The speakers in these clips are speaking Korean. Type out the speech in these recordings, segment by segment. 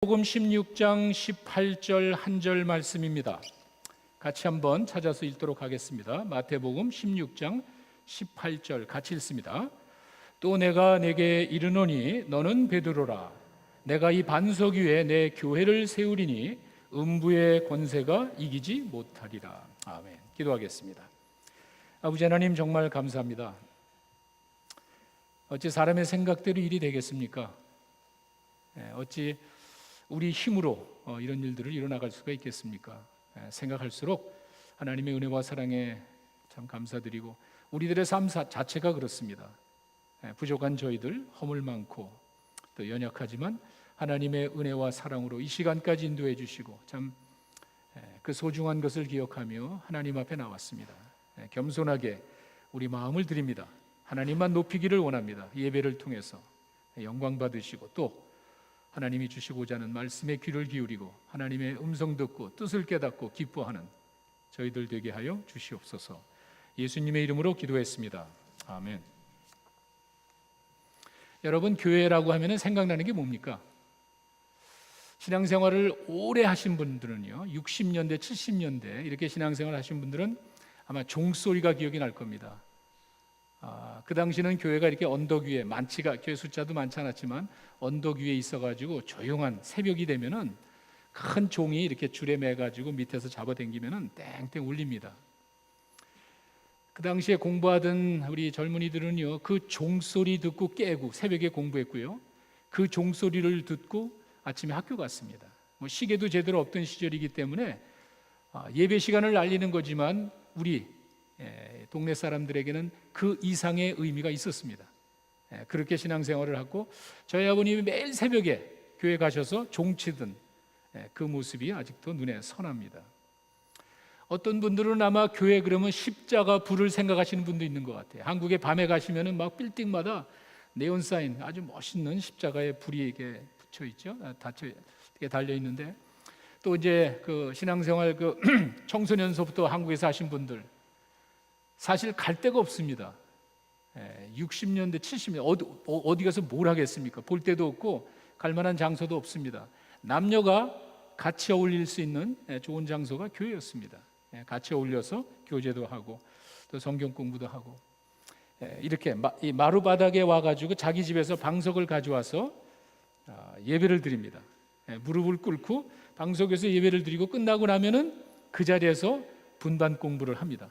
복음 16장 18절 한 절 말씀입니다. 같이 한번 찾아서 읽도록 하겠습니다. 마태복음 16장 18절 같이 읽습니다. 또 내가 내게 이르노니 너는 베드로라. 내가 이 반석 위에 내 교회를 세우리니 음부의 권세가 이기지 못하리라. 아멘. 기도하겠습니다. 아버지 하나님, 정말 감사합니다. 어찌 사람의 생각대로 일이 되겠습니까? 어찌 우리 힘으로 이런 일들을 이뤄나갈 수가 있겠습니까? 생각할수록 하나님의 은혜와 사랑에 참 감사드리고, 우리들의 삶 자체가 그렇습니다. 부족한 저희들, 허물 많고 또 연약하지만 하나님의 은혜와 사랑으로 이 시간까지 인도해 주시고 참 그 소중한 것을 기억하며 하나님 앞에 나왔습니다. 겸손하게 우리 마음을 드립니다. 하나님만 높이기를 원합니다. 예배를 통해서 영광 받으시고, 또 하나님이 주시고자 하는 말씀에 귀를 기울이고 하나님의 음성 듣고 뜻을 깨닫고 기뻐하는 저희들 되게 하여 주시옵소서. 예수님의 이름으로 기도했습니다. 아멘. 여러분, 교회라고 하면 생각나는 게 뭡니까? 신앙생활을 오래 하신 분들은요, 60년대, 70년대 이렇게 신앙생활 하신 분들은 아마 종소리가 기억이 날 겁니다. 그 당시는 교회가 이렇게 언덕 위에, 교회 숫자도 많지 않았지만 언덕 위에 있어가지고 조용한 새벽이 되면은 큰 종이 이렇게 줄에 매가지고 밑에서 잡아당기면은 땡땡 울립니다. 그 당시에 공부하던 우리 젊은이들은요, 그 종소리 듣고 깨고 새벽에 공부했고요, 그 종소리를 듣고 아침에 학교 갔습니다. 시계도 제대로 없던 시절이기 때문에 예배 시간을 알리는 거지만 우리 동네 사람들에게는 그 이상의 의미가 있었습니다. 그렇게 신앙생활을 하고, 저희 아버님이 매일 새벽에 교회 가셔서 종치던 그 모습이 아직도 눈에 선합니다. 어떤 분들은 아마 교회 그러면 십자가 불을 생각하시는 분도 있는 것 같아요. 한국에 밤에 가시면은 막 빌딩마다 네온사인, 아주 멋있는 십자가의 불이 이렇게 붙여 있죠. 달려 있는데, 또 이제 그 신앙생활 청소년서부터 한국에서 하신 분들, 사실 갈 데가 없습니다. 60년대, 70년대 어디 가서 뭘 하겠습니까? 볼 데도 없고 갈 만한 장소도 없습니다. 남녀가 같이 어울릴 수 있는 좋은 장소가 교회였습니다. 같이 어울려서 교제도 하고 또 성경 공부도 하고, 이렇게 이 마루바닥에 와가지고 자기 집에서 방석을 가져와서 예배를 드립니다. 무릎을 꿇고 방석에서 예배를 드리고 끝나고 나면은 그 자리에서 분반 공부를 합니다.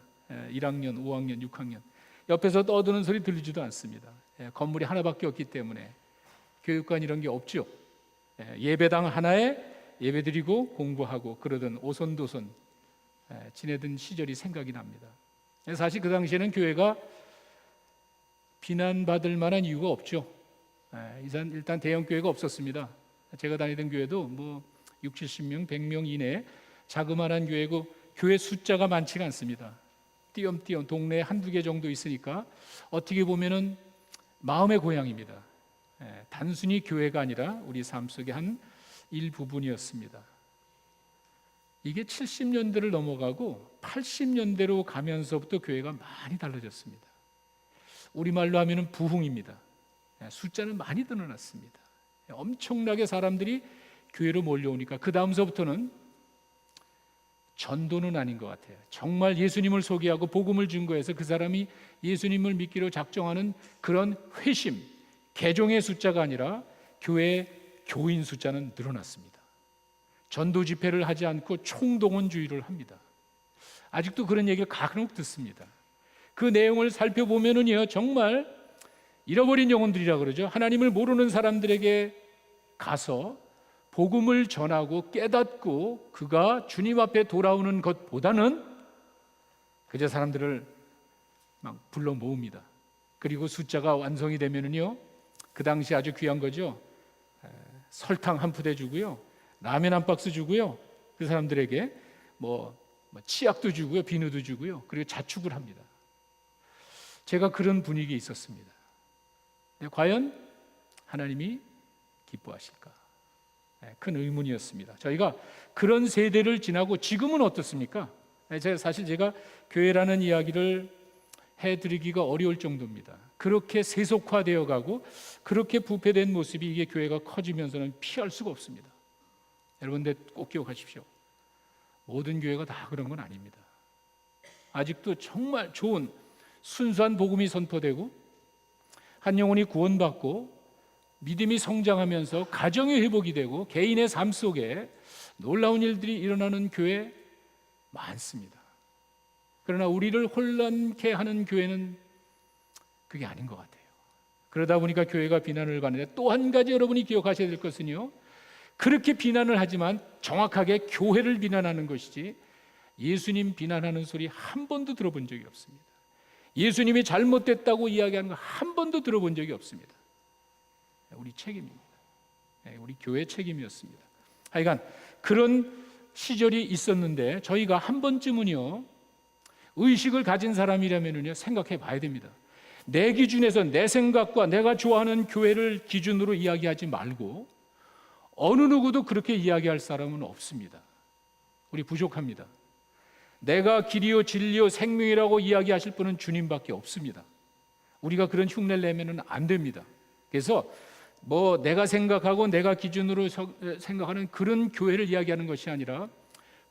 1학년, 5학년, 6학년 옆에서 떠드는 소리 들리지도 않습니다. 건물이 하나밖에 없기 때문에 교육관 이런 게 없죠. 예배당 하나에 예배드리고 공부하고 그러던 오손도손 지내던 시절이 생각이 납니다. 사실 그 당시에는 교회가 비난받을 만한 이유가 없죠. 일단 대형 교회가 없었습니다. 제가 다니던 교회도 6, 70명, 100명 이내 자그마한 교회고, 교회 숫자가 많지가 않습니다. 띄엄띄엄 동네에 한두 개 정도 있으니까 어떻게 보면은 마음의 고향입니다. 단순히 교회가 아니라 우리 삶 속의 한 일부분이었습니다. 이게 70년대를 넘어가고 80년대로 가면서부터 교회가 많이 달라졌습니다. 우리말로 하면은 부흥입니다. 숫자는 많이 늘어났습니다. 엄청나게 사람들이 교회로 몰려오니까 그 다음서부터는 전도는 아닌 것 같아요. 정말 예수님을 소개하고 복음을 증거해서 그 사람이 예수님을 믿기로 작정하는 그런 회심, 개종의 숫자가 아니라 교회 교인 숫자는 늘어났습니다. 전도 집회를 하지 않고 총동원주의를 합니다. 아직도 그런 얘기를 가끔 듣습니다. 그 내용을 살펴보면은요, 정말 잃어버린 영혼들이라 그러죠. 하나님을 모르는 사람들에게 가서 복음을 전하고 깨닫고 그가 주님 앞에 돌아오는 것보다는 그저 사람들을 막 불러 모읍니다. 그리고 숫자가 완성이 되면은요, 그 당시 아주 귀한 거죠. 설탕 한 푸대 주고요, 라면 한 박스 주고요, 그 사람들에게 치약도 주고요, 비누도 주고요, 그리고 자축을 합니다. 제가 그런 분위기에 있었습니다. 과연 하나님이 기뻐하실까? 큰 의문이었습니다. 저희가 그런 세대를 지나고 지금은 어떻습니까? 제가 교회라는 이야기를 해드리기가 어려울 정도입니다. 그렇게 세속화되어 가고 그렇게 부패된 모습이, 이게 교회가 커지면서는 피할 수가 없습니다. 여러분들 꼭 기억하십시오. 모든 교회가 다 그런 건 아닙니다. 아직도 정말 좋은 순수한 복음이 선포되고 한 영혼이 구원받고 믿음이 성장하면서 가정이 회복이 되고 개인의 삶 속에 놀라운 일들이 일어나는 교회 많습니다. 그러나 우리를 혼란케 하는 교회는 그게 아닌 것 같아요. 그러다 보니까 교회가 비난을 받는데, 또 한 가지 여러분이 기억하셔야 될 것은요, 그렇게 비난을 하지만 정확하게 교회를 비난하는 것이지 예수님 비난하는 소리 한 번도 들어본 적이 없습니다. 예수님이 잘못됐다고 이야기하는 거 한 번도 들어본 적이 없습니다. 우리 책임입니다. 우리 교회 책임이었습니다. 하여간 그런 시절이 있었는데 저희가 한 번쯤은요, 의식을 가진 사람이라면요 생각해 봐야 됩니다. 내 기준에서 내 생각과 내가 좋아하는 교회를 기준으로 이야기하지 말고 어느 누구도 그렇게 이야기할 사람은 없습니다. 우리 부족합니다. 내가 길이요 진리요 생명이라고 이야기하실 분은 주님밖에 없습니다. 우리가 그런 흉내를 내면은 안 됩니다. 그래서 내가 생각하고 내가 기준으로 생각하는 그런 교회를 이야기하는 것이 아니라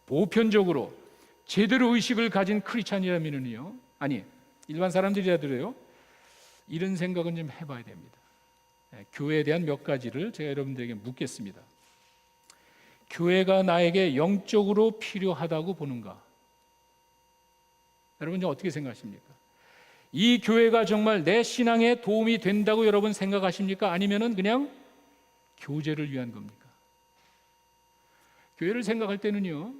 보편적으로 제대로 의식을 가진 크리스찬이라면은요, 아니 일반 사람들이라도요, 이런 생각은 좀 해봐야 됩니다. 교회에 대한 몇 가지를 제가 여러분들에게 묻겠습니다. 교회가 나에게 영적으로 필요하다고 보는가? 여러분 어떻게 생각하십니까? 이 교회가 정말 내 신앙에 도움이 된다고 여러분 생각하십니까? 아니면은 그냥 교제를 위한 겁니까? 교회를 생각할 때는요,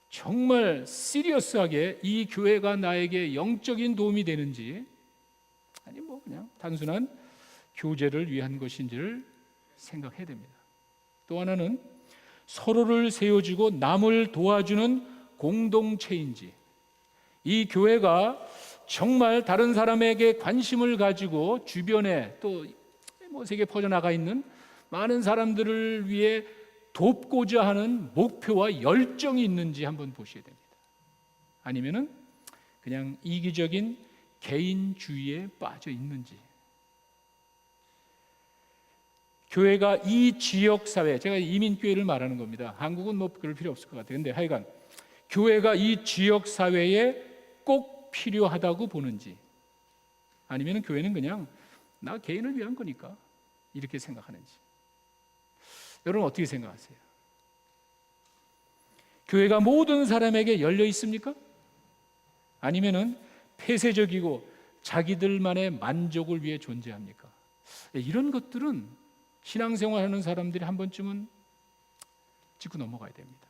정말 시리어스하게 이 교회가 나에게 영적인 도움이 되는지, 아니 그냥 단순한 교제를 위한 것인지를 생각해야 됩니다. 또 하나는 서로를 세워주고 남을 도와주는 공동체인지, 이 교회가 정말 다른 사람에게 관심을 가지고 주변에 또 세계에 퍼져나가 있는 많은 사람들을 위해 돕고자 하는 목표와 열정이 있는지 한번 보셔야 됩니다. 아니면은 그냥 이기적인 개인주의에 빠져 있는지. 교회가 이 지역사회, 제가 이민교회를 말하는 겁니다. 한국은 그럴 필요 없을 것 같아요. 근데 하여간 교회가 이 지역사회에 꼭 필요하다고 보는지, 아니면 교회는 그냥 나 개인을 위한 거니까 이렇게 생각하는지. 여러분 어떻게 생각하세요? 교회가 모든 사람에게 열려 있습니까? 아니면은 폐쇄적이고 자기들만의 만족을 위해 존재합니까? 이런 것들은 신앙생활하는 사람들이 한 번쯤은 짚고 넘어가야 됩니다.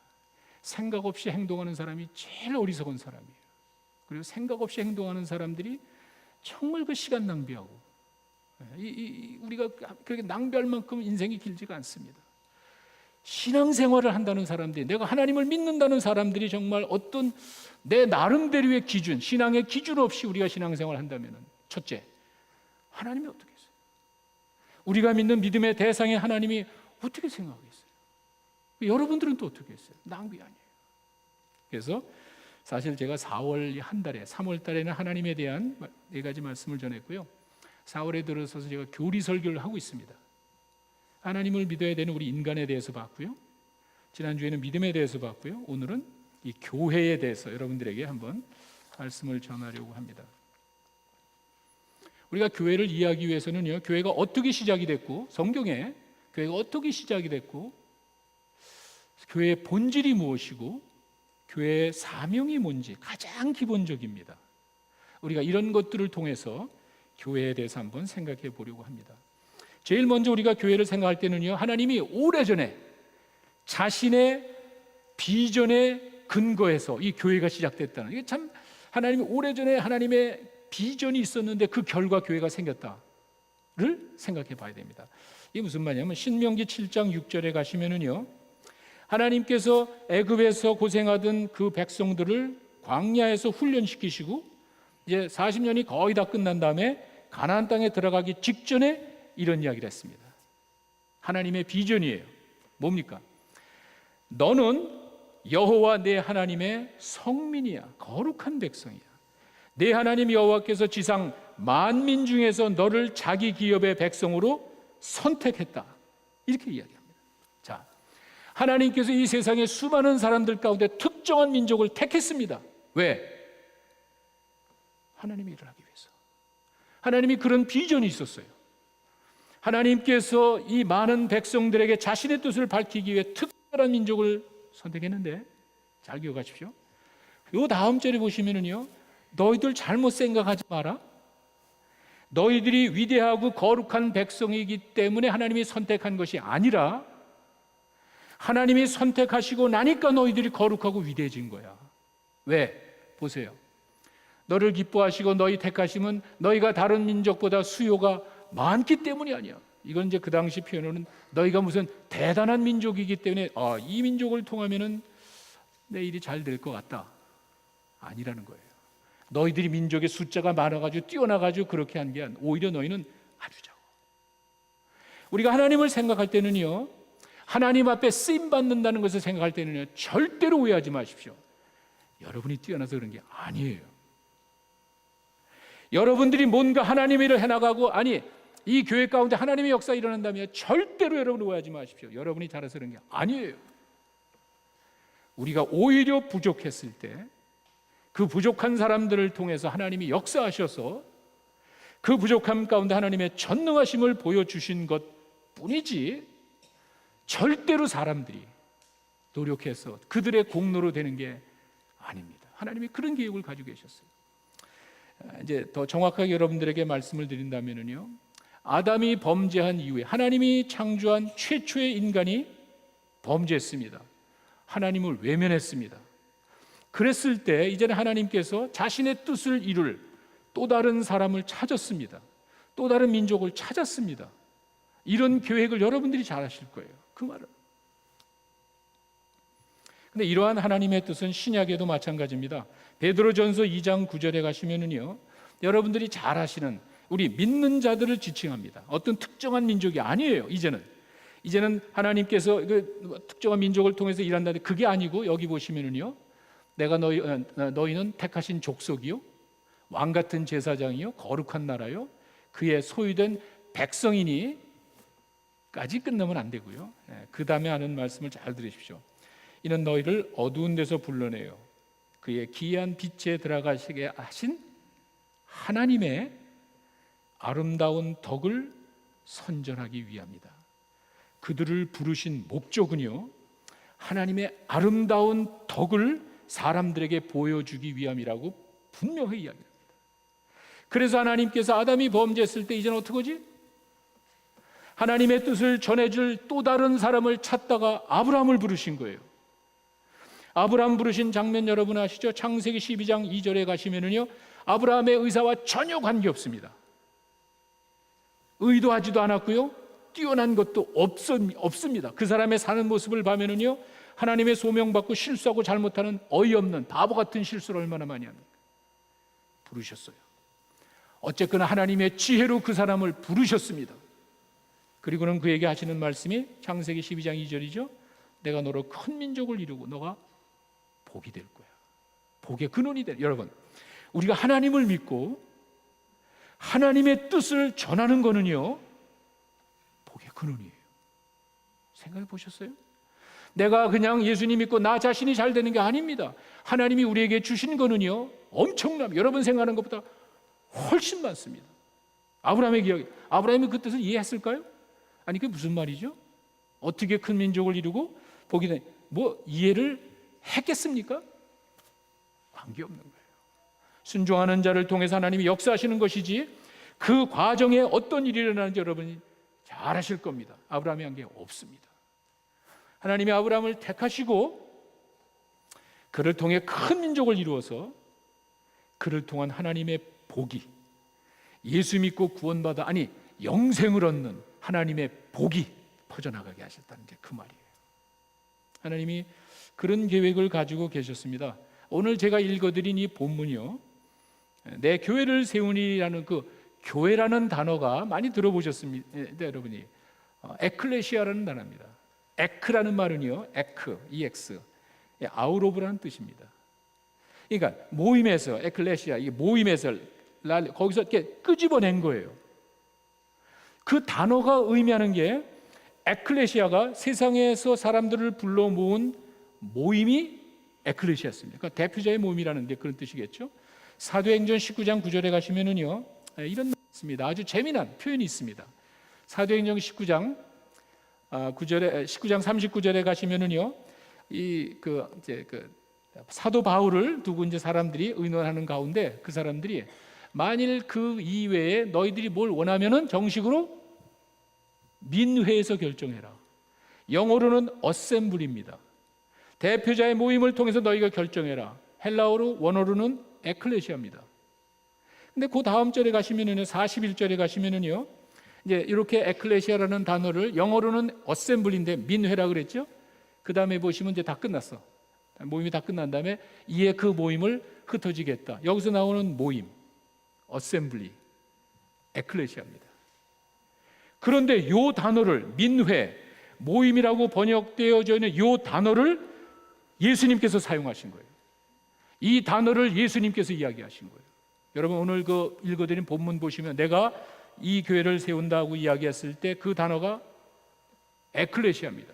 생각 없이 행동하는 사람이 제일 어리석은 사람이에요. 그리고 생각 없이 행동하는 사람들이 정말 그 시간 낭비하고, 우리가 그렇게 낭비할 만큼 인생이 길지가 않습니다. 신앙생활을 한다는 사람들이, 내가 하나님을 믿는다는 사람들이 정말 어떤 내 나름대로의 기준, 신앙의 기준 없이 우리가 신앙생활을 한다면, 첫째, 하나님이 어떻게 했어요? 우리가 믿는 믿음의 대상의 하나님이 어떻게 생각하겠어요? 여러분들은 또 어떻게 했어요? 낭비 아니에요. 그래서 사실 제가 4월 한 달에, 3월 달에는 하나님에 대한 4가지 말씀을 전했고요, 4월에 들어서서 제가 교리 설교를 하고 있습니다. 하나님을 믿어야 되는 우리 인간에 대해서 봤고요, 지난주에는 믿음에 대해서 봤고요, 오늘은 이 교회에 대해서 여러분들에게 한번 말씀을 전하려고 합니다. 우리가 교회를 이해하기 위해서는요, 교회가 어떻게 시작이 됐고, 성경에 교회가 어떻게 시작이 됐고, 교회의 본질이 무엇이고, 교회의 사명이 뭔지 가장 기본적입니다. 우리가 이런 것들을 통해서 교회에 대해서 한번 생각해 보려고 합니다. 제일 먼저 우리가 교회를 생각할 때는요, 하나님이 오래전에 자신의 비전에 근거해서 이 교회가 시작됐다는, 이게 참 하나님이 오래전에 하나님의 비전이 있었는데 그 결과 교회가 생겼다를 생각해 봐야 됩니다. 이게 무슨 말이냐면 신명기 7장 6절에 가시면은요, 하나님께서 애굽에서 고생하던 그 백성들을 광야에서 훈련시키시고 이제 40년이 거의 다 끝난 다음에 가나안 땅에 들어가기 직전에 이런 이야기를 했습니다. 하나님의 비전이에요. 뭡니까? 너는 여호와 내 하나님의 성민이야. 거룩한 백성이야. 내 하나님 여호와께서 지상 만민 중에서 너를 자기 기업의 백성으로 선택했다. 이렇게 이야기합니다. 자, 하나님께서 이 세상의 수많은 사람들 가운데 특정한 민족을 택했습니다. 왜? 하나님이 일어나기 위해서. 하나님이 그런 비전이 있었어요. 하나님께서 이 많은 백성들에게 자신의 뜻을 밝히기 위해 특별한 민족을 선택했는데, 잘 기억하십시오. 요 다음 절에 보시면은요, 너희들 잘못 생각하지 마라. 너희들이 위대하고 거룩한 백성이기 때문에 하나님이 선택한 것이 아니라 하나님이 선택하시고 나니까 너희들이 거룩하고 위대해진 거야. 왜? 보세요. 너를 기뻐하시고 너희 택하심은 너희가 다른 민족보다 수요가 많기 때문이 아니야. 이건 이제 그 당시 표현으로는 너희가 무슨 대단한 민족이기 때문에 이 민족을 통하면은 내 일이 잘 될 것 같다. 아니라는 거예요. 너희들이 민족의 숫자가 많아가지고 뛰어나가지고 그렇게 한 게 아니라 오히려 너희는 아주 작아. 우리가 하나님을 생각할 때는요, 하나님 앞에 쓰임 받는다는 것을 생각할 때는요, 절대로 오해하지 마십시오. 여러분이 뛰어나서 그런 게 아니에요. 여러분들이 뭔가 하나님의 일을 해나가고, 아니 이 교회 가운데 하나님의 역사가 일어난다면 절대로 여러분 오해하지 마십시오. 여러분이 잘해서 그런 게 아니에요. 우리가 오히려 부족했을 때 그 부족한 사람들을 통해서 하나님이 역사하셔서 그 부족함 가운데 하나님의 전능하심을 보여주신 것 뿐이지, 절대로 사람들이 노력해서 그들의 공로로 되는 게 아닙니다. 하나님이 그런 계획을 가지고 계셨어요. 이제 더 정확하게 여러분들에게 말씀을 드린다면요, 아담이 범죄한 이후에 하나님이 창조한 최초의 인간이 범죄했습니다. 하나님을 외면했습니다. 그랬을 때 이제는 하나님께서 자신의 뜻을 이룰 또 다른 사람을 찾았습니다. 또 다른 민족을 찾았습니다. 이런 계획을 여러분들이 잘 아실 거예요. 그 말은. 근데 이러한 하나님의 뜻은 신약에도 마찬가지입니다. 베드로전서 2장 9절에 가시면은요, 여러분들이 잘 아시는 우리 믿는 자들을 지칭합니다. 어떤 특정한 민족이 아니에요. 이제는 하나님께서 그 특정한 민족을 통해서 일한다는데 그게 아니고, 여기 보시면은요, 내가 너희는 택하신 족속이요, 왕 같은 제사장이요, 거룩한 나라요, 그의 소유된 백성이니 까지 끝나면 안 되고요. 그 다음에 하는 말씀을 잘 들으십시오. 이는 너희를 어두운 데서 불러내요 그의 기이한 빛에 들어가시게 하신 하나님의 아름다운 덕을 선전하기 위함이다. 그들을 부르신 목적은요, 하나님의 아름다운 덕을 사람들에게 보여주기 위함이라고 분명히 이야기합니다. 그래서 하나님께서 아담이 범죄했을 때 이제는 어떡하지? 하나님의 뜻을 전해줄 또 다른 사람을 찾다가 아브라함을 부르신 거예요. 아브라함 부르신 장면 여러분 아시죠? 창세기 12장 2절에 가시면은요, 아브라함의 의사와 전혀 관계없습니다. 의도하지도 않았고요, 뛰어난 것도 없습니다. 그 사람의 사는 모습을 보면은요, 하나님의 소명받고 실수하고 잘못하는 어이없는 바보 같은 실수를 얼마나 많이 합니까? 부르셨어요. 어쨌거나 하나님의 지혜로 그 사람을 부르셨습니다. 그리고는 그에게 하시는 말씀이 창세기 12장 2절이죠. 내가 너로 큰 민족을 이루고 너가 복이 될 거야. 복의 근원이 될. 여러분, 우리가 하나님을 믿고 하나님의 뜻을 전하는 거는요, 복의 근원이에요. 생각해 보셨어요? 내가 그냥 예수님 믿고 나 자신이 잘 되는 게 아닙니다. 하나님이 우리에게 주신 거는요, 엄청납니다. 여러분 생각하는 것보다 훨씬 많습니다. 아브라함의 기억이, 아브라함이 그 뜻을 이해했을까요? 아니, 그게 무슨 말이죠? 어떻게 큰 민족을 이루고 복이 되는, 뭐 이해를 했겠습니까? 관계없는 거예요. 순종하는 자를 통해서 하나님이 역사하시는 것이지, 그 과정에 어떤 일이 일어나는지 여러분이 잘 아실 겁니다. 아브라함이 한 게 없습니다. 하나님이 아브라함을 택하시고 그를 통해 큰 민족을 이루어서 그를 통한 하나님의 복이, 예수 믿고 구원받아 영생을 얻는 하나님의 복이 퍼져나가게 하셨다는 게 그 말이에요. 하나님이 그런 계획을 가지고 계셨습니다. 오늘 제가 읽어드린 이 본문이요, 내 교회를 세우니라는 그 교회라는 단어가 많이 들어보셨습니다. 여러분이 에클레시아라는 단어입니다. 에크라는 말은요, EX, 아우로브라는 뜻입니다. 그러니까 모임에서, 에클레시아, 이게 모임에서 거기서 이렇게 끄집어낸 거예요. 그 단어가 의미하는 게 에클레시아가 세상에서 사람들을 불러 모은 모임이 에클레시아였습니다. 그러니까 대표자의 모임이라는 게 그런 뜻이겠죠. 사도행전 19장 9절에 가시면은요, 이런 말이 있습니다. 아주 재미난 표현이 있습니다. 사도행전 19장 39절에 가시면은요, 사도 바울을 두고 이제 사람들이 의논하는 가운데 그 사람들이 만일 그 이외에 너희들이 뭘 원하면은 정식으로 민회에서 결정해라. 영어로는 어셈블입니다. 대표자의 모임을 통해서 너희가 결정해라. 헬라어로 원어로는 에클레시아입니다. 근데 그 다음 절에 가시면은요, 41절에 가시면은요, 이제 이렇게 에클레시아라는 단어를 영어로는 어셈블인데 민회라 그랬죠. 그 다음에 보시면 이제 다 끝났어. 모임이 다 끝난 다음에 이에 그 모임을 흩어지겠다. 여기서 나오는 모임, 어셈블리, 에클레시아입니다. 그런데 이 단어를 민회, 모임이라고 번역되어져 있는 이 단어를 예수님께서 사용하신 거예요. 이 단어를 예수님께서 이야기하신 거예요. 여러분 오늘 그 읽어드린 본문 보시면 내가 이 교회를 세운다고 이야기했을 때 그 단어가 에클레시아입니다.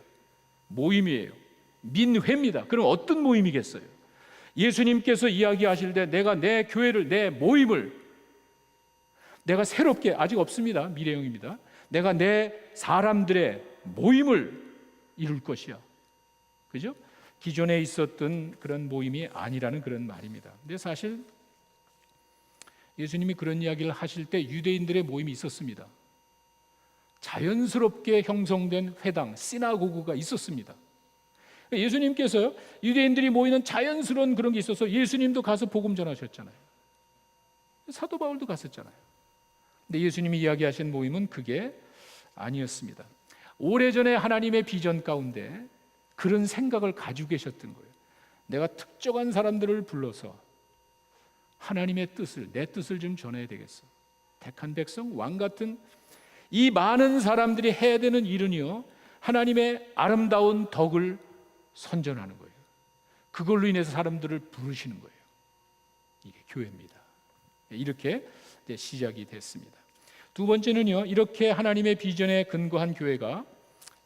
모임이에요. 민회입니다. 그럼 어떤 모임이겠어요? 예수님께서 이야기하실 때 내가 내 교회를, 내 모임을 내가 새롭게, 아직 없습니다. 미래형입니다. 내가 내 사람들의 모임을 이룰 것이야. 그죠? 기존에 있었던 그런 모임이 아니라는 그런 말입니다. 근데 사실 예수님이 그런 이야기를 하실 때 유대인들의 모임이 있었습니다. 자연스럽게 형성된 회당, 시나고그가 있었습니다. 예수님께서 유대인들이 모이는 자연스러운 그런 게 있어서 예수님도 가서 복음 전하셨잖아요. 사도 바울도 갔었잖아요. 근데 예수님이 이야기하신 모임은 그게 아니었습니다. 오래전에 하나님의 비전 가운데 그런 생각을 가지고 계셨던 거예요. 내가 특정한 사람들을 불러서 하나님의 뜻을, 내 뜻을 좀 전해야 되겠어. 택한 백성, 왕 같은 이 많은 사람들이 해야 되는 일은요, 하나님의 아름다운 덕을 선전하는 거예요. 그걸로 인해서 사람들을 부르시는 거예요. 이게 교회입니다. 이렇게 이제 시작이 됐습니다. 두 번째는요, 이렇게 하나님의 비전에 근거한 교회가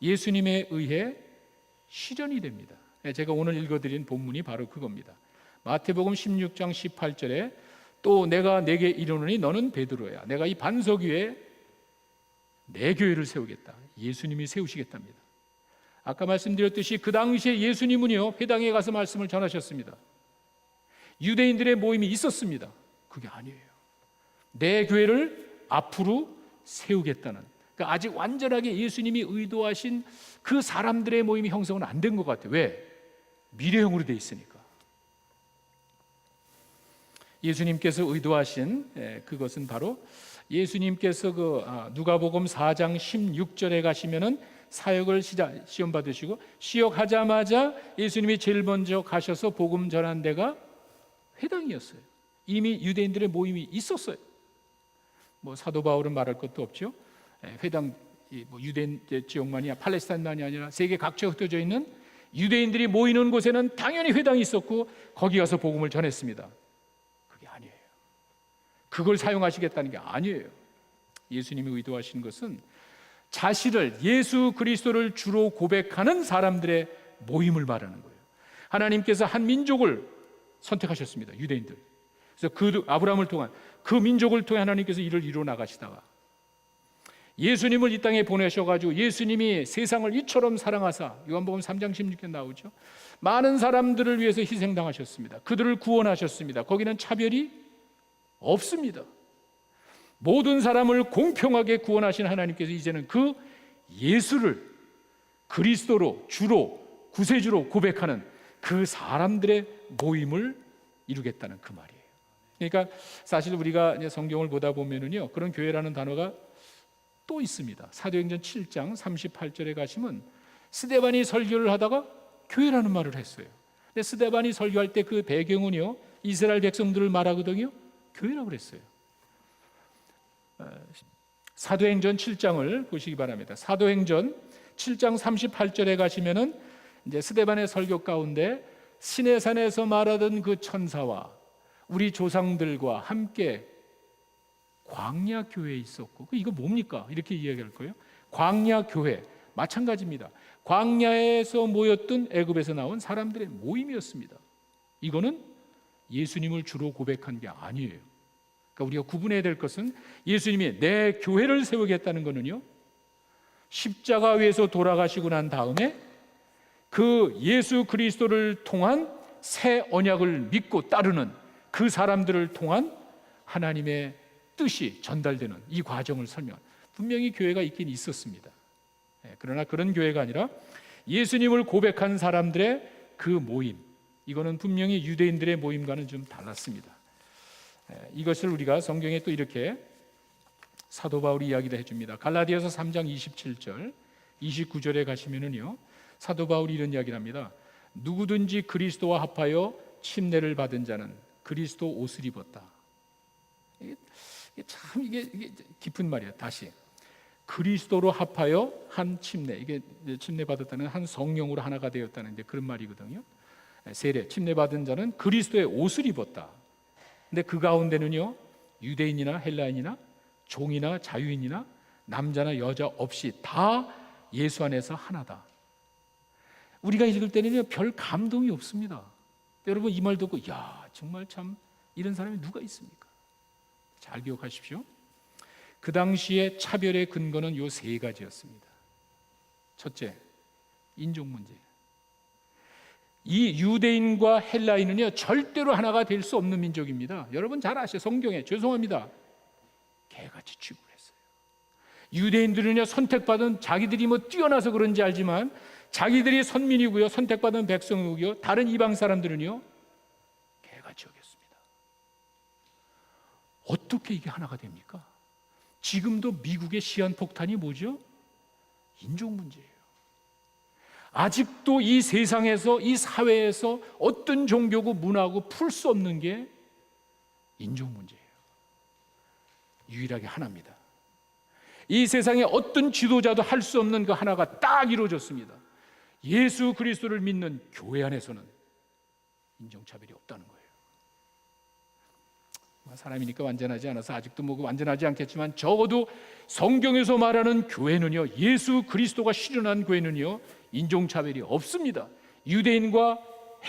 예수님에 의해 실현이 됩니다. 제가 오늘 읽어드린 본문이 바로 그겁니다. 마태복음 16장 18절에 또 내가 내게 이르노니 너는 베드로야. 내가 이 반석 위에 내 교회를 세우겠다. 예수님이 세우시겠답니다. 아까 말씀드렸듯이 그 당시에 예수님은요, 회당에 가서 말씀을 전하셨습니다. 유대인들의 모임이 있었습니다. 그게 아니에요. 내 교회를 앞으로 세우겠다는, 그러니까 아직 완전하게 예수님이 의도하신 그 사람들의 모임이 형성은 안 된 것 같아요. 왜? 미래형으로 돼 있으니까. 예수님께서 의도하신 그것은 바로 예수님께서 누가복음 4장 16절에 가시면은 사역을 시험 받으시고 시역하자마자 예수님이 제일 먼저 가셔서 복음 전한 데가 회당이었어요. 이미 유대인들의 모임이 있었어요. 뭐 사도 바울은 말할 것도 없죠. 회당, 뭐 유대인 지역만이 팔레스타인만이 아니라 세계 각처에 흩어져 있는 유대인들이 모이는 곳에는 당연히 회당이 있었고 거기 가서 복음을 전했습니다. 그게 아니에요. 그걸 사용하시겠다는 게 아니에요. 예수님이 의도하신 것은 자신을, 예수 그리스도를 주로 고백하는 사람들의 모임을 말하는 거예요. 하나님께서 한 민족을 선택하셨습니다. 유대인들. 그래서 그 아브라함을 통한 그 민족을 통해 하나님께서 이를 이루어 나가시다가 예수님을 이 땅에 보내셔가지고 예수님이 세상을 이처럼 사랑하사, 요한복음 3장 16절 나오죠. 많은 사람들을 위해서 희생당하셨습니다. 그들을 구원하셨습니다. 거기는 차별이 없습니다. 모든 사람을 공평하게 구원하신 하나님께서 이제는 그 예수를 그리스도로, 주로, 구세주로 고백하는 그 사람들의 모임을 이루겠다는 그 말이에요. 그러니까 사실 우리가 이제 성경을 보다 보면은요, 그런 교회라는 단어가 또 있습니다. 사도행전 7장 38절에 가시면 스데반이 설교를 하다가 교회라는 말을 했어요. 근데 스데반이 설교할 때 그 배경은요, 이스라엘 백성들을 말하거든요. 교회라고 그랬어요. 사도행전 7장을 보시기 바랍니다. 사도행전 7장 38절에 가시면은 이제 스데반의 설교 가운데 시내산에서 말하던 그 천사와 우리 조상들과 함께 광야 교회에 있었고, 이거 뭡니까? 이렇게 이야기할 거예요. 광야 교회, 마찬가지입니다. 광야에서 모였던 애굽에서 나온 사람들의 모임이었습니다. 이거는 예수님을 주로 고백한 게 아니에요. 그러니까 우리가 구분해야 될 것은 예수님이 내 교회를 세우겠다는 것은요, 십자가 위에서 돌아가시고 난 다음에 그 예수 그리스도를 통한 새 언약을 믿고 따르는 그 사람들을 통한 하나님의 뜻이 전달되는 이 과정을 설명한, 분명히 교회가 있긴 있었습니다. 그러나 그런 교회가 아니라 예수님을 고백한 사람들의 그 모임, 이거는 분명히 유대인들의 모임과는 좀 달랐습니다. 이것을 우리가 성경에 또 이렇게 사도 바울이 이야기를 해줍니다. 갈라디아서 3장 27절 29절에 가시면은요, 사도 바울이 이런 이야기를 합니다. 누구든지 그리스도와 합하여 침례를 받은 자는 그리스도 옷을 입었다. 이게 참 이게 깊은 말이에요. 다시, 그리스도로 합하여 한 침례, 이게 침례 받았다는 한 성령으로 하나가 되었다는 그런 말이거든요. 세례, 침례 받은 자는 그리스도의 옷을 입었다. 근데 그 가운데는요, 유대인이나 헬라인이나 종이나 자유인이나 남자나 여자 없이 다 예수 안에서 하나다. 우리가 읽을 때는요, 별 감동이 없습니다. 여러분 이 말 듣고 야, 정말 참 이런 사람이 누가 있습니까? 잘 기억하십시오. 그 당시에 차별의 근거는 요 세 가지였습니다. 첫째, 인종 문제. 이 유대인과 헬라인은요, 절대로 하나가 될 수 없는 민족입니다. 여러분 잘 아시죠? 성경에, 죄송합니다, 개같이 취급을 했어요. 유대인들은요, 선택받은, 자기들이 뭐 뛰어나서 그런지 알지만 자기들이 선민이고요, 선택받은 백성이고요, 다른 이방 사람들은요, 개같이 여겼습니다. 어떻게 이게 하나가 됩니까? 지금도 미국의 시한폭탄이 뭐죠? 인종 문제예요. 아직도 이 세상에서, 이 사회에서 어떤 종교고 문화고 풀 수 없는 게 인종 문제예요. 유일하게 하나입니다. 이 세상에 어떤 지도자도 할 수 없는 그 하나가 딱 이루어졌습니다. 예수 그리스도를 믿는 교회 안에서는 인종차별이 없다는 거예요. 사람이니까 완전하지 않아서 아직도 뭐 완전하지 않겠지만, 적어도 성경에서 말하는 교회는요, 예수 그리스도가 실현한 교회는요, 인종차별이 없습니다. 유대인과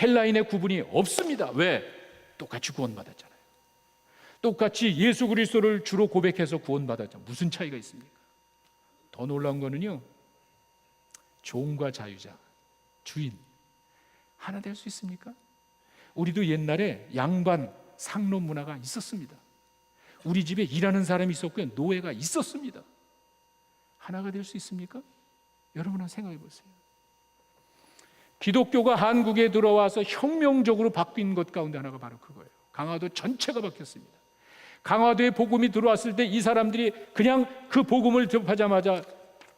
헬라인의 구분이 없습니다. 왜? 똑같이 구원받았잖아요. 똑같이 예수 그리스도를 주로 고백해서 구원받았잖아요. 무슨 차이가 있습니까? 더 놀라운 거는요, 종과 자유자, 주인 하나 될 수 있습니까? 우리도 옛날에 양반 상놈 문화가 있었습니다. 우리 집에 일하는 사람이 있었고요, 노예가 있었습니다. 하나가 될 수 있습니까? 여러분 한번 생각해 보세요. 기독교가 한국에 들어와서 혁명적으로 바뀐 것 가운데 하나가 바로 그거예요. 강화도 전체가 바뀌었습니다. 강화도에 복음이 들어왔을 때 이 사람들이 그냥 그 복음을 접하자마자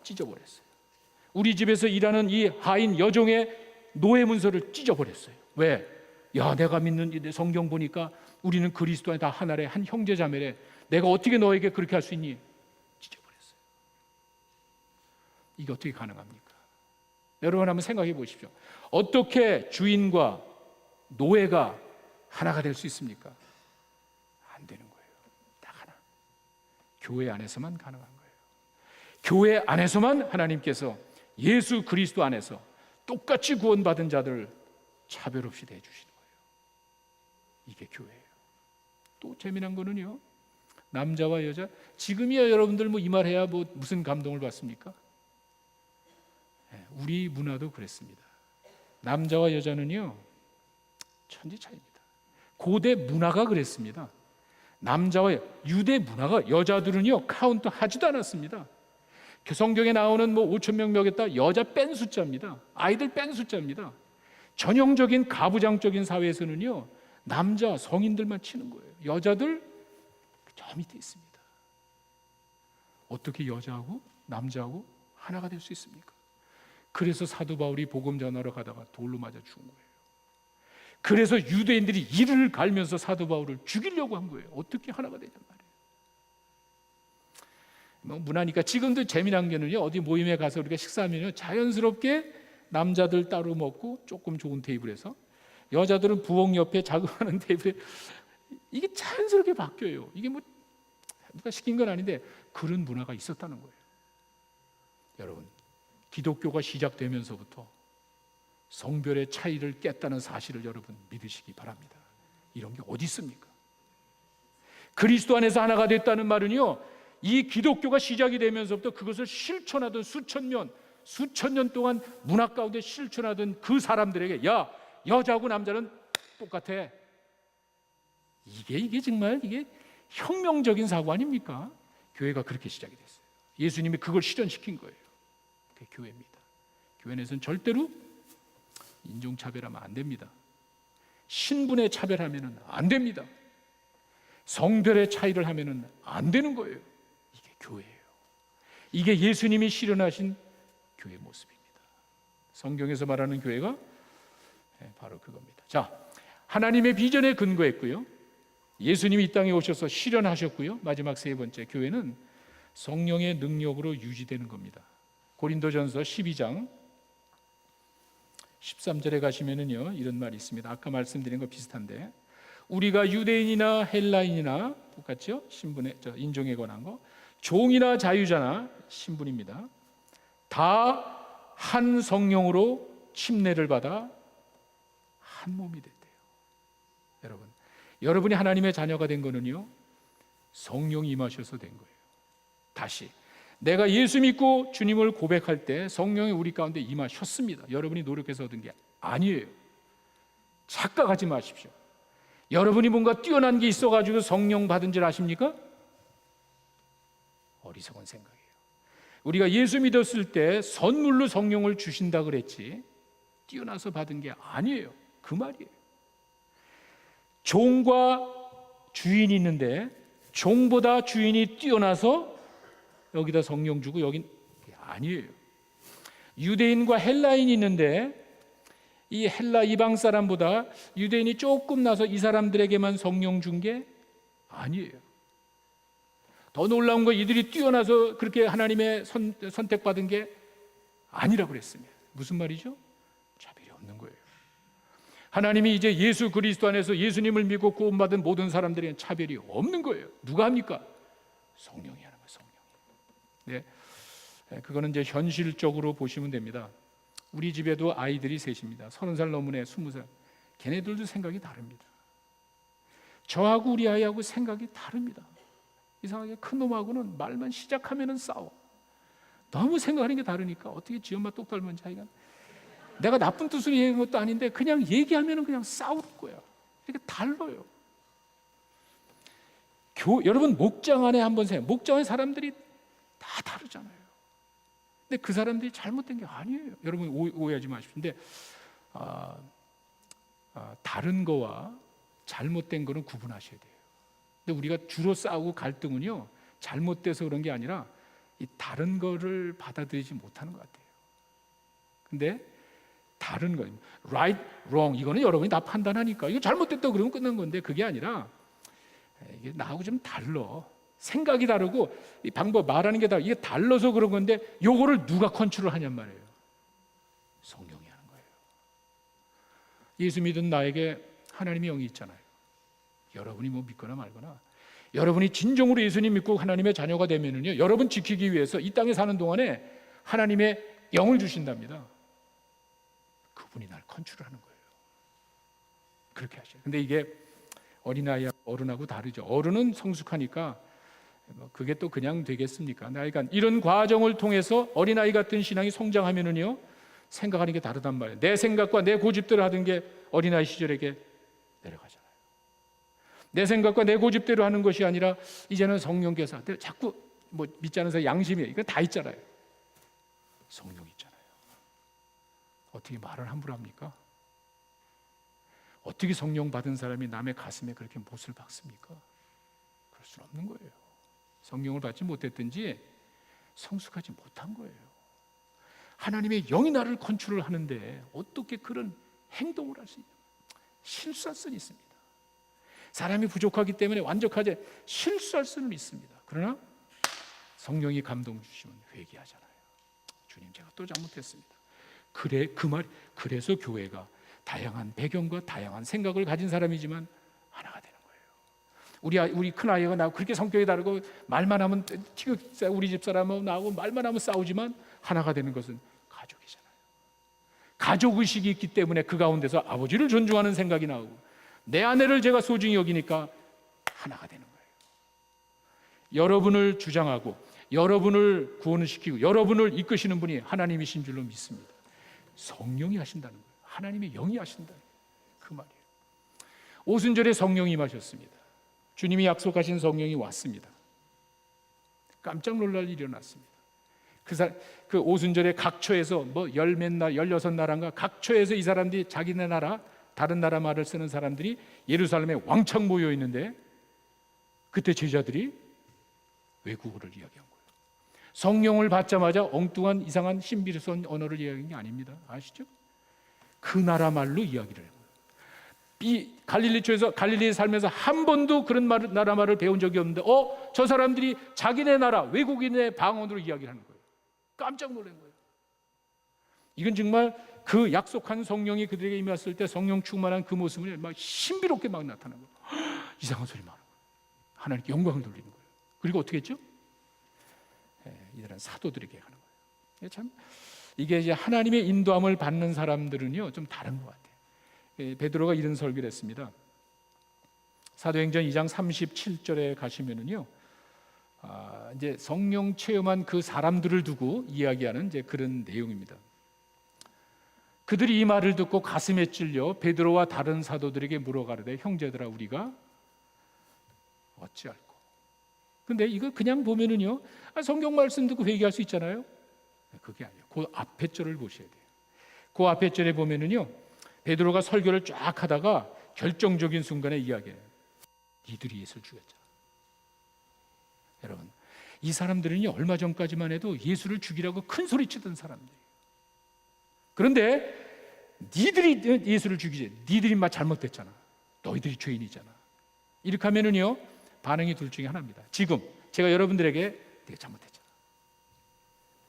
찢어버렸어요. 우리 집에서 일하는 이 하인 여종의 노예 문서를 찢어버렸어요. 왜? 야, 내가 믿는 이 성경 보니까 우리는 그리스도 안에 다 하나래, 한 형제 자매래, 내가 어떻게 너에게 그렇게 할 수 있니? 찢어버렸어요. 이게 어떻게 가능합니까? 여러분 한번 생각해 보십시오. 어떻게 주인과 노예가 하나가 될 수 있습니까? 안 되는 거예요. 딱 하나. 교회 안에서만 가능한 거예요. 교회 안에서만 하나님께서 예수 그리스도 안에서 똑같이 구원받은 자들을 차별 없이 대해주시는 거예요. 이게 교회예요. 또 재미난 거는요, 남자와 여자, 지금이야 여러분들 뭐 이 말 해야 뭐 무슨 감동을 받습니까? 우리 문화도 그랬습니다. 남자와 여자는요, 천지 차이입니다. 고대 문화가 그랬습니다. 남자와 유대 문화가, 여자들은요 카운트 하지도 않았습니다. 성경에 나오는 뭐 5천 명 먹였다, 여자 뺀 숫자입니다. 아이들 뺀 숫자입니다. 전형적인 가부장적인 사회에서는요, 남자 성인들만 치는 거예요. 여자들 저 밑에 있습니다. 어떻게 여자하고 남자하고 하나가 될 수 있습니까? 그래서 사도 바울이 복음 전하러 가다가 돌로 맞아 죽은 거예요. 그래서 유대인들이 이를 갈면서 사도 바울을 죽이려고 한 거예요. 어떻게 하나가 되냔 말이에요. 뭐 문화니까 지금도 재미난 게는요, 어디 모임에 가서 우리가 식사하면요, 자연스럽게 남자들 따로 먹고 조금 좋은 테이블에서, 여자들은 부엌 옆에 자그마한 테이블에, 이게 자연스럽게 바뀌어요. 이게 뭐 누가 시킨 건 아닌데 그런 문화가 있었다는 거예요. 여러분, 기독교가 시작되면서부터 성별의 차이를 깼다는 사실을 여러분 믿으시기 바랍니다. 이런 게 어디 있습니까? 그리스도 안에서 하나가 됐다는 말은요, 이 기독교가 시작이 되면서부터 그것을 실천하던 수천 년 동안 문화 가운데 실천하던 그 사람들에게, 야, 여자하고 남자는 똑같아. 이게 정말 이게 혁명적인 사고 아닙니까? 교회가 그렇게 시작이 됐어요. 예수님이 그걸 실현시킨 거예요. 그게 교회입니다. 교회 내에서는 절대로 인종차별하면 안 됩니다. 신분의 차별하면 안 됩니다. 성별의 차이를 하면 안 되는 거예요. 이게 교회예요. 이게 예수님이 실현하신 교회 모습입니다. 성경에서 말하는 교회가 바로 그겁니다. 자, 하나님의 비전에 근거했고요, 예수님이 이 땅에 오셔서 실현하셨고요, 마지막 세 번째, 교회는 성령의 능력으로 유지되는 겁니다. 고린도전서 12장 13절에 가시면은요, 이런 말이 있습니다. 아까 말씀드린 거 비슷한데, 우리가 유대인이나 헬라인이나 똑같죠? 신분의 인종에 관한 거, 종이나 자유자나 신분입니다. 다 한 성령으로 침례를 받아 한 몸이 됐대요. 여러분이 하나님의 자녀가 된 거는요, 성령이 임하셔서 된 거예요. 다시, 내가 예수 믿고 주님을 고백할 때 성령이 우리 가운데 임하셨습니다. 여러분이 노력해서 얻은 게 아니에요. 착각하지 마십시오. 여러분이 뭔가 뛰어난 게 있어가지고 성령 받은 줄 아십니까? 어리석은 생각이에요. 우리가 예수 믿었을 때 선물로 성령을 주신다 그랬지, 뛰어나서 받은 게 아니에요. 그 말이에요. 종과 주인이 있는데 종보다 주인이 뛰어나서 여기다 성령 주고 여긴 아니에요. 유대인과 헬라인이 있는데 이 헬라 이방 사람보다 유대인이 조금 나서 이 사람들에게만 성령 준 게 아니에요. 더 놀라운 거, 이들이 뛰어나서 그렇게 하나님의 선택받은 게 아니라고 그랬습니다. 무슨 말이죠? 차별이 없는 거예요. 하나님이 이제 예수 그리스도 안에서 예수님을 믿고 구원받은 모든 사람들에게는 차별이 없는 거예요. 누가 합니까? 성령이 하는 거예요. 성령이. 네, 그거는 이제 현실적으로 보시면 됩니다. 우리 집에도 아이들이 셋입니다. 30살 넘은 애, 20살. 걔네들도 생각이 다릅니다. 저하고 우리 아이하고 생각이 다릅니다. 이상하게 큰 놈하고는 말만 시작하면은 싸워. 너무 생각하는 게 다르니까 어떻게 지 엄마 똑 닮은 자기가, 내가 나쁜 뜻으로 얘기한 것도 아닌데 그냥 얘기하면은 그냥 싸울 거야. 이렇게 달라요. 여러분 목장 안에 한번 생각해. 목장 안에 사람들이 다 다르잖아요. 근데 그 사람들이 잘못된 게 아니에요. 여러분 오해하지 마십시오. 근데 다른 거와 잘못된 거는 구분하셔야 돼요. 근데 우리가 주로 싸우고 갈등은요, 잘못돼서 그런 게 아니라 이 다른 거를 받아들이지 못하는 것 같아요. 근데 다른 거, right, wrong, 이거는 여러분이 다 판단하니까 이거 잘못됐다고 그러면 끝난 건데, 그게 아니라 이게 나하고 좀 달라, 생각이 다르고 이 방법 말하는 게 다르고, 이게 달라서 그런 건데 요거를 누가 컨트롤 하냔 말이에요. 성령이 하는 거예요. 예수 믿은 나에게 하나님의 영이 있잖아요. 여러분이 뭐 믿거나 말거나, 여러분이 진정으로 예수님 믿고 하나님의 자녀가 되면은요, 여러분 지키기 위해서 이 땅에 사는 동안에 하나님의 영을 주신답니다. 그분이 날 컨트롤하는 거예요. 그렇게 하셔요. 근데 이게 어린아이하고 어른하고 다르죠. 어른은 성숙하니까 그게 또 그냥 되겠습니까? 그러니까 이런 과정을 통해서 어린아이 같은 신앙이 성장하면은요, 생각하는 게 다르단 말이에요. 내 생각과 내 고집대로 하던 게 어린아이 시절에게 내려가잖아요. 내 생각과 내 고집대로 하는 것이 아니라 이제는 성령께서, 자꾸 뭐 믿지 않은 사람 양심이에요. 이거 다 있잖아요. 성령 있잖아요. 어떻게 말을 함부로 합니까? 어떻게 성령 받은 사람이 남의 가슴에 그렇게 못을 박습니까? 그럴 수는 없는 거예요. 성령을 받지 못했든지 성숙하지 못한 거예요. 하나님의 영이 나를 컨트롤하는데 어떻게 그런 행동을 할 수 있냐? 실수할 수는 있습니다. 사람이 부족하기 때문에 완벽하지, 실수할 수는 있습니다. 그러나 성령이 감동 주시면 회개하잖아요. 주님, 제가 또 잘못했습니다. 그래서 교회가 다양한 배경과 다양한 생각을 가진 사람이지만 하나가 되는 거예요. 우리 큰 아이가 나하고 그렇게 성격이 다르고 말만 하면 우리 집 사람하고 나하고 말만 하면 싸우지만 하나가 되는 것은 가족이잖아요. 가족의식이 있기 때문에 그 가운데서 아버지를 존중하는 생각이 나오고 내 아내를 제가 소중히 여기니까 하나가 되는 거예요. 여러분을 주장하고 여러분을 구원을 시키고 여러분을 이끄시는 분이 하나님이신 줄로 믿습니다. 성령이 하신다는 거예요. 하나님의 영이 하신다, 그 말이에요. 오순절에 성령이 임하셨습니다. 주님이 약속하신 성령이 왔습니다. 깜짝 놀랄 일이 일어났습니다. 그 오순절에 각처에서 열몇 날, 16나라인가 각처에서 이 사람들이 자기네 나라, 다른 나라 말을 쓰는 사람들이 예루살렘에 왕창 모여 있는데 그때 제자들이 외국어를 이야기한 거예요. 성령을 받자마자 엉뚱한 이상한 신비로운 언어를 이야기한 게 아닙니다. 아시죠? 그 나라 말로 이야기를 해요. 이 갈릴리초에서 갈릴리에 살면서 한 번도 그런 나라 말을 배운 적이 없는데 저 사람들이 자기네 나라 외국인의 방언으로 이야기를 하는 거예요. 깜짝 놀란 거예요. 이건 정말 그 약속한 성령이 그들에게 임했을 때 성령 충만한 그 모습을 막 신비롭게 막 나타나는 거예요. 이상한 소리 많은 거예요. 하나님께 영광을 돌리는 거예요. 그리고 어떻게 했죠? 이들은 사도들에게 하는 거예요. 참 이게 이제 하나님의 인도함을 받는 사람들은요 좀 다른 것 같아요. 베드로가 이런 설교를 했습니다. 사도행전 2장 37절에 가시면은요, 이제 성령 체험한 그 사람들을 두고 이야기하는 이제 그런 내용입니다. 그들이 이 말을 듣고 가슴에 찔려 베드로와 다른 사도들에게 물어가르되 형제들아 우리가 어찌할꼬. 근데 이거 그냥 보면은요, 성경 말씀 듣고 회개할 수 있잖아요. 그게 아니에요. 그 앞에 절을 보셔야 돼요. 그 앞에 절에 보면은요, 베드로가 설교를 쫙 하다가 결정적인 순간에 이야기해요. 니들이 예수를 죽였잖아. 여러분, 이 사람들은요 얼마 전까지만 해도 예수를 죽이라고 큰 소리 치던 사람들이에요. 그런데 니들이 예수를 죽이지, 니들이 막 잘못됐잖아, 너희들이 죄인이잖아. 이렇게 하면은요 반응이 둘 중에 하나입니다. 지금 제가 여러분들에게 네가 잘못했잖아,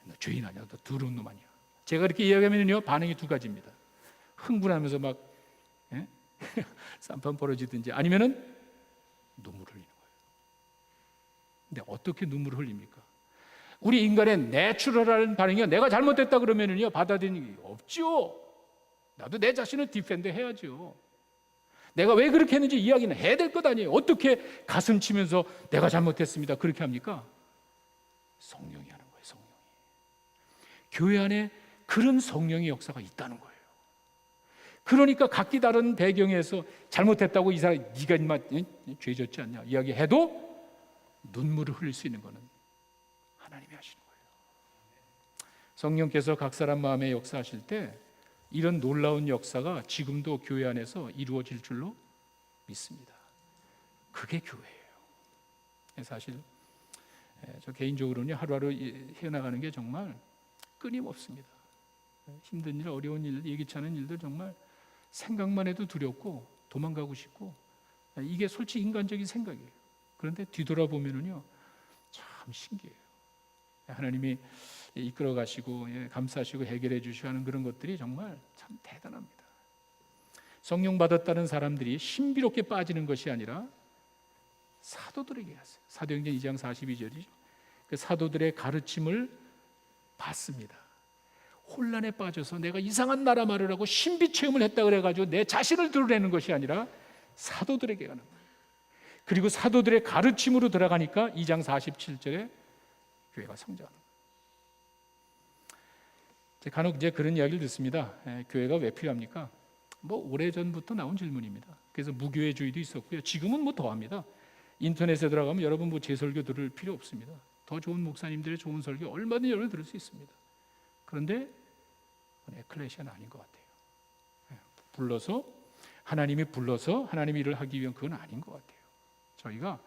너 죄인 아니야, 너 더러운 놈 아니야, 제가 그렇게 이야기하면요 반응이 두 가지입니다. 흥분하면서 막 쌈판 벌어지든지 아니면은 눈물을 흘리는 거예요. 근데 어떻게 눈물을 흘립니까? 우리 인간의 내추럴한 반응이요, 내가 잘못됐다 그러면은요 받아들이는 게 없죠. 나도 내 자신을 디펜드 해야죠. 내가 왜 그렇게 했는지 이야기는 해야 될 것 아니에요. 어떻게 가슴 치면서 내가 잘못했습니다 그렇게 합니까? 성령이 하는 거예요. 성령이. 교회 안에 그런 성령의 역사가 있다는 거예요. 그러니까 각기 다른 배경에서 잘못했다고 이 사람 네가 인마 죄 졌지 않냐 이야기해도 눈물을 흘릴 수 있는 것은 하나님이 하시는 거예요. 성령께서 각 사람 마음에 역사하실 때 이런 놀라운 역사가 지금도 교회 안에서 이루어질 줄로 믿습니다. 그게 교회예요. 사실 저 개인적으로는 하루하루 해나가는 게 정말 끊임없습니다. 힘든 일, 어려운 일, 예기치 않은 일들 정말 생각만 해도 두렵고 도망가고 싶고, 이게 솔직히 인간적인 생각이에요. 그런데 뒤돌아보면은요 참 신기해요. 하나님이 이끌어 가시고 감싸시고 해결해 주시고 하는 그런 것들이 정말 참 대단합니다. 성령 받았다는 사람들이 신비롭게 빠지는 것이 아니라 사도들에게 하세요. 사도행전 2장 42절이죠. 그 사도들의 가르침을 받습니다. 혼란에 빠져서 내가 이상한 나라 말을 하고 신비 체험을 했다 그래가지고 내 자신을 드러내는 것이 아니라 사도들에게 가는 거예요. 그리고 사도들의 가르침으로 들어가니까 2장 47절에 교회가 성장하는 거예요. 간혹 이제 그런 이야기를 듣습니다. 교회가 왜 필요합니까? 오래전부터 나온 질문입니다. 그래서 무교회주의도 있었고요. 지금은 더합니다. 인터넷에 들어가면 여러분 제 설교 들을 필요 없습니다. 더 좋은 목사님들의 좋은 설교 얼마든지 여러분 들을 수 있습니다. 그런데 에클레시아는 아닌 것 같아요. 하나님이 불러서 하나님의 일을 하기 위한 그건 아닌 것 같아요. 저희가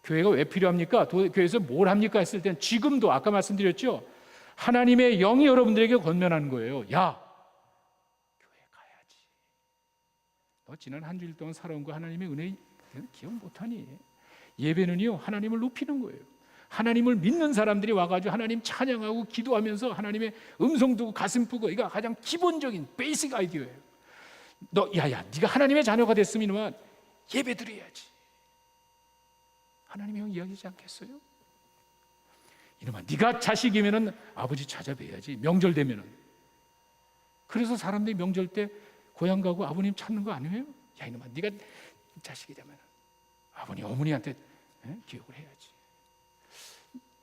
교회가 왜 필요합니까? 교회에서 뭘 합니까? 했을 땐 지금도 아까 말씀드렸죠. 하나님의 영이 여러분들에게 권면하는 거예요. 야, 교회 가야지. 너 지난 한 주일 동안 살아온 거 하나님의 은혜 기억 못하니? 예배는요 하나님을 높이는 거예요. 하나님을 믿는 사람들이 와가지고 하나님 찬양하고 기도하면서 하나님의 음성 듣고 가슴 푸고, 이거 가장 기본적인 베이직 아이디어예요. 네가 하나님의 자녀가 됐으면 이놈아 예배 드려야지. 하나님의 영 이야기하지 않겠어요? 이놈아 네가 자식이면은 아버지 찾아뵈야지. 명절 되면은 그래서 사람들이 명절 때 고향 가고 아버님 찾는 거 아니에요? 야 이놈아, 네가 자식이 되면 아버님 어머니한테 기억을 해야지.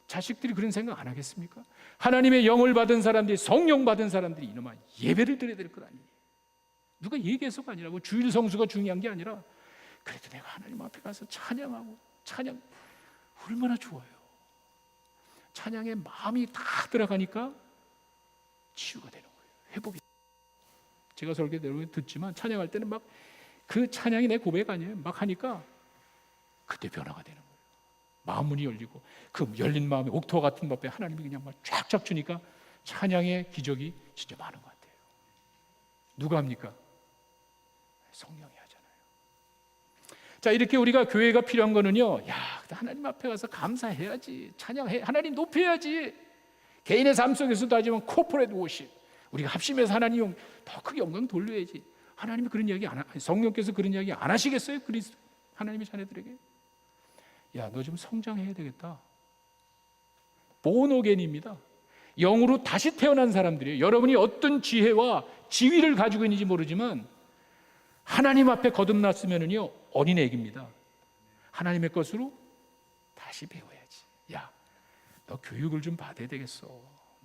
자식들이 그런 생각 안 하겠습니까? 하나님의 영을 받은 사람들이, 성령 받은 사람들이 이놈아 예배를 드려야 될 것 아니에요. 누가 얘기해서가 아니라 뭐 주일 성수가 중요한 게 아니라 그래도 내가 하나님 앞에 가서 찬양하고, 찬양 얼마나 좋아요. 찬양에 마음이 다 들어가니까 치유가 되는 거예요. 회복이. 제가 설교대로 듣지만 찬양할 때는 막 그 찬양이 내 고백 아니에요. 막 하니까 그때 변화가 되는 거예요. 마음 문이 열리고 그 열린 마음에 옥토와 같은 법에 하나님이 그냥 막 쫙쫙 주니까 찬양의 기적이 진짜 많은 것 같아요. 누가 합니까? 성령이 하잖아요. 자, 이렇게 우리가 교회가 필요한 거는요, 야, 하나님 앞에 가서 감사해야지, 찬양해, 하나님 높여야지. 개인의 삶 속에서도 하지만 코퍼레이트 워십, 우리가 합심해서 하나님 더 크게 영광 돌려야지. 하나님이 그런 이야기 안, 성령께서 그런 이야기 안 하시겠어요? 그리스도 하나님의 자녀들에게. 야, 너 좀 성장해야 되겠다. 본어겐입니다. 영으로 다시 태어난 사람들이에요. 여러분이 어떤 지혜와 지위를 가지고 있는지 모르지만 하나님 앞에 거듭났으면은요 어린애 얘기입니다. 하나님의 것으로 다시 배워야지. 야, 너 교육을 좀 받아야 되겠어.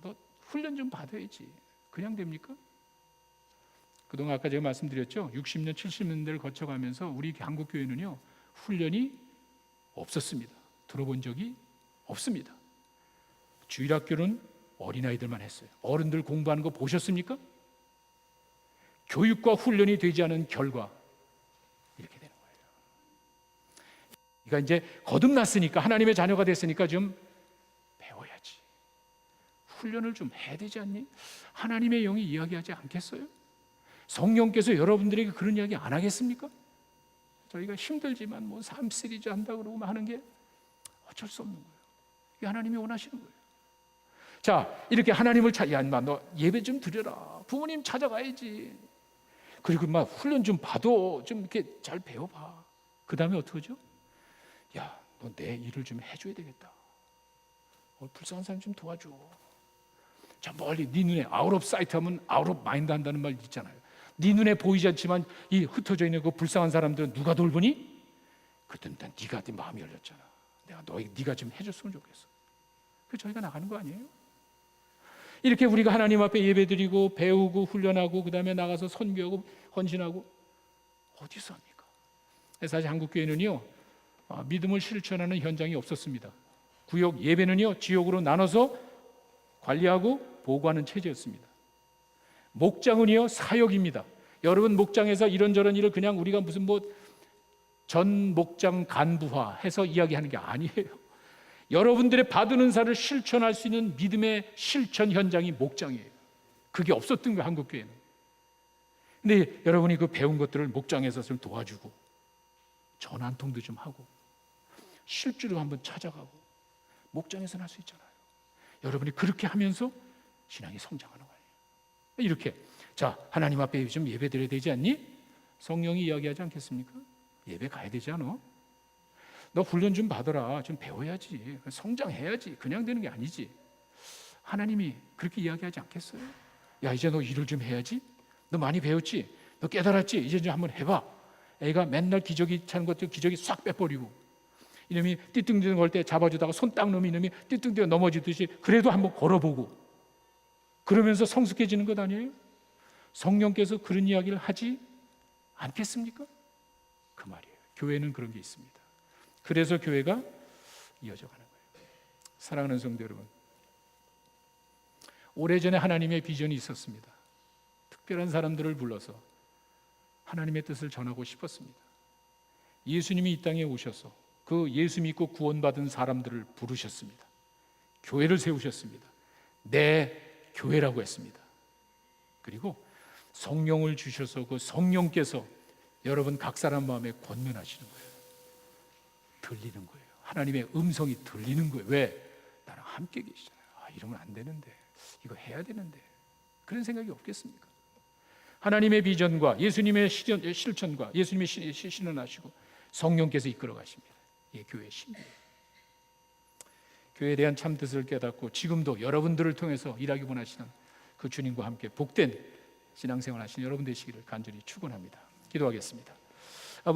너 훈련 좀 받아야지. 그냥 됩니까? 그동안 아까 제가 말씀드렸죠. 60년, 70년대를 거쳐가면서 우리 한국 교회는요 훈련이 없었습니다. 들어본 적이 없습니다. 주일학교는 어린아이들만 했어요. 어른들 공부하는 거 보셨습니까? 교육과 훈련이 되지 않은 결과 이렇게 되는 거예요. 그러니까 이제 거듭났으니까, 하나님의 자녀가 됐으니까 좀 배워야지. 훈련을 좀 해야 되지 않니? 하나님의 영이 이야기하지 않겠어요? 성령께서 여러분들에게 그런 이야기 안 하겠습니까? 저희가 힘들지만 뭐 삶 시리즈 한다고 그러고 하는 게 어쩔 수 없는 거예요. 이게 하나님이 원하시는 거예요. 자, 이렇게 하나님을 야, 인마 너 예배 좀 드려라. 부모님 찾아가야지. 그리고 막 훈련 좀 받아. 좀 이렇게 잘 배워봐. 그 다음에 어떻게 하죠? 야, 너 내 일을 좀 해줘야 되겠다. 불쌍한 사람 좀 도와줘. 자, 멀리 네 눈에 아웃 오브 사이트 하면 아웃 오브 마인드 한다는 말 있잖아요. 네 눈에 보이지 않지만 이 흩어져 있는 그 불쌍한 사람들은 누가 돌보니? 그땐 네가 네 마음이 열렸잖아. 내가 네가 좀 해줬으면 좋겠어. 그 저희가 나가는 거 아니에요? 이렇게 우리가 하나님 앞에 예배드리고 배우고 훈련하고 그 다음에 나가서 선교하고 헌신하고 어디서 합니까? 사실 한국 교회는요 믿음을 실천하는 현장이 없었습니다. 구역 예배는요 지역으로 나눠서 관리하고 보고하는 체제였습니다. 목장은요 사역입니다. 여러분 목장에서 이런저런 일을 그냥 우리가 무슨 뭐 전 목장 간부화 해서 이야기하는 게 아니에요. 여러분들의 받은 은사를 실천할 수 있는 믿음의 실천 현장이 목장이에요. 그게 없었던 거예요, 한국교회는. 근데 여러분이 그 배운 것들을 목장에서 좀 도와주고 전화 한 통도 좀 하고 실주로 한번 찾아가고 목장에서는 할 수 있잖아요. 여러분이 그렇게 하면서 신앙이 성장하는 거예요. 이렇게 자 하나님 앞에 좀 예배 드려야 되지 않니? 성령이 이야기하지 않겠습니까? 예배 가야 되지 않아? 너 훈련 좀 받아라. 좀 배워야지. 성장해야지. 그냥 되는 게 아니지. 하나님이 그렇게 이야기하지 않겠어요? 야 이제 너 일을 좀 해야지. 너 많이 배웠지? 너 깨달았지? 이제 좀 한번 해봐. 애가 맨날 기저귀 차는 것도 기저귀 싹 빼버리고 이놈이 띠뚱띠뚱 걸 때 잡아주다가 손 딱 놓으면 이놈이 띠뚱띠뚱 넘어지듯이 그래도 한번 걸어보고 그러면서 성숙해지는 것 아니에요? 성령께서 그런 이야기를 하지 않겠습니까? 그 말이에요. 교회는 그런 게 있습니다. 그래서 교회가 이어져 가는 거예요. 사랑하는 성도 여러분, 오래전에 하나님의 비전이 있었습니다. 특별한 사람들을 불러서 하나님의 뜻을 전하고 싶었습니다. 예수님이 이 땅에 오셔서 그 예수 믿고 구원받은 사람들을 부르셨습니다. 교회를 세우셨습니다. 내 교회라고 했습니다. 그리고 성령을 주셔서 그 성령께서 여러분 각 사람 마음에 권면하시는 거예요. 들리는 거예요. 하나님의 음성이 들리는 거예요. 왜? 나랑 함께 계시잖아요. 이러면 안 되는데 이거 해야 되는데 그런 생각이 없겠습니까? 하나님의 비전과 예수님의 실천과 예수님의 실현하시고 성령께서 이끌어 가십니다. 이게 교회의 신비예요. 교회에 대한 참 뜻을 깨닫고 지금도 여러분들을 통해서 일하기 원하시는 그 주님과 함께 복된 신앙생활 하신 여러분 되시기를 간절히 축원합니다. 기도하겠습니다.